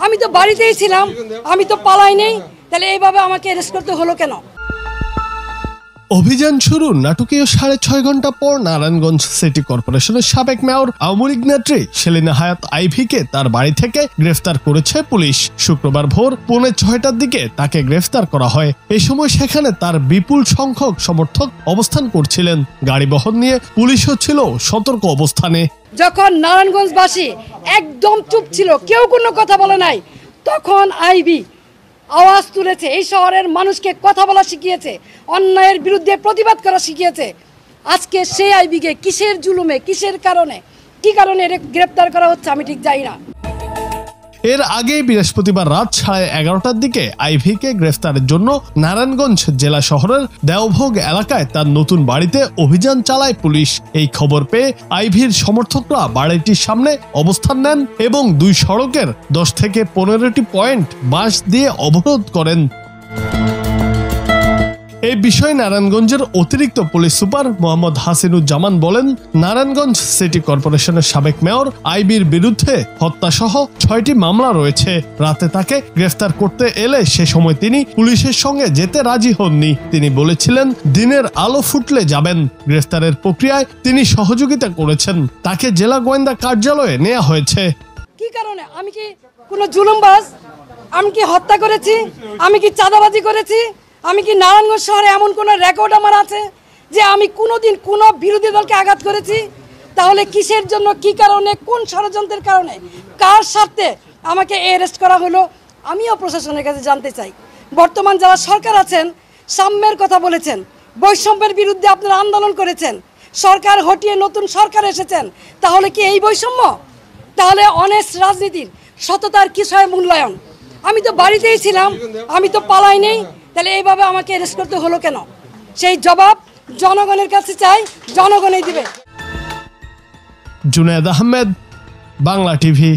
আমি তো বাড়িতেই ছিলাম, আমি তো পালাই নেই, তাহলে এইভাবে আমাকে অ্যারেস্ট করতে হলো কেন? অভিযান শুরু নাটকীয় 6.5 ঘন্টা পর নারায়ণগঞ্জ সিটি কর্পোরেশনের সাবেক মেয়র আওয়ামী লীগ নেত্রী সেলিনা হায়াৎ আইভীকে তার বাড়ি থেকে গ্রেফতার করেছে পুলিশ। শুক্রবার ভোর 5:45টার দিকে তাকে গ্রেফতার করা হয়। এই সময় সেখানে তার বিপুল সংখ্যক সমর্থক অবস্থান করছিলেন। গাড়ি বহর নিয়ে পুলিশও ছিল সতর্ক অবস্থানে। যখন নারায়ণগঞ্জবাসী একদম চুপ ছিল, কেউ কোনো কথা বলে নাই, তখন আইভী আওয়াজ তুলেছে, এই শহরের মানুষকে কথা বলা শিখিয়েছে, অন্যায়ের বিরুদ্ধে প্রতিবাদ করা শিখিয়েছে। আজকে সেই আইভীকে কিসের জুলুমে, কিসের কারণে, কি কারণে গ্রেপ্তার করা হচ্ছে আমি ঠিক জানি না। এর আগে বৃহস্পতিবার রাত 11:30টার দিকে আইভীকে গ্রেফতারের জন্য নারায়ণগঞ্জ জেলা শহরের দেওভোগ এলাকায় তার নতুন বাড়িতে অভিযান চালায় পুলিশ। এই খবর পেয়ে আইভীর সমর্থকরা বাড়িটির সামনে অবস্থান নেন এবং দুই সড়কের 10 থেকে 15টি পয়েন্ট বাঁশ দিয়ে অবরোধ করেন। এই বিষয়ে নারায়ণগঞ্জের অতিরিক্ত পুলিশ সুপার মোহাম্মদ হাসিনুজ্জামান বলেন, নারায়ণগঞ্জ সিটি কর্পোরেশনের সাবেক মেয়র আইভীর বিরুদ্ধে হত্যাসহ 6টি মামলা রয়েছে। রাতে তাকে গ্রেফতার করতে এলে সে সময় তিনি পুলিশের সঙ্গে যেতে রাজি হননি। তিনি বলেছিলেন দিনের আলো ফুটলে যাবেন। গ্রেফতারের প্রক্রিয়ায় তিনি সহযোগিতা করেছেন। তাকে জেলা গোয়েন্দা কার্যালয়ে নেওয়া হয়েছে। কি কারণে? আমি কি কোনো জুলুমবাজ? আমি কি হত্যা করেছি? আমি কি চাঁদাবাজি করেছি? আমি কি নারায়ণগঞ্জ শহরে এমন কোনো রেকর্ড আমার আছে যে আমি কোনোদিন কোনো বিরোধী দলকে আঘাত করেছি? তাহলে কিসের জন্য, কি কারণে, কোন ষড়যন্ত্রের কারণে, কার স্বার্থে আমাকে অ্যারেস্ট করা হলো? আমিও প্রশাসনের কাছে জানতে চাই। বর্তমান যারা সরকার আছেন, সাম্যের কথা বলেছেন, বৈষম্যের বিরুদ্ধে আপনারা আন্দোলন করেছেন, সরকার হটিয়ে নতুন সরকার এসেছেন, তাহলে কি এই বৈষম্য? তাহলে অনেস্ট রাজনীতির সততার কিসের মূল্যায়ন? আমি তো বাড়িতেই ছিলাম, আমি তো পালাই নেই, তাহলে এইভাবে আমাকে অ্যারেস্ট করতে হলো কেন? সেই জবাব জনগণের কাছে চাই, জনগণই দিবে। জুনায়েদ আহমেদ, বাংলা টিভি।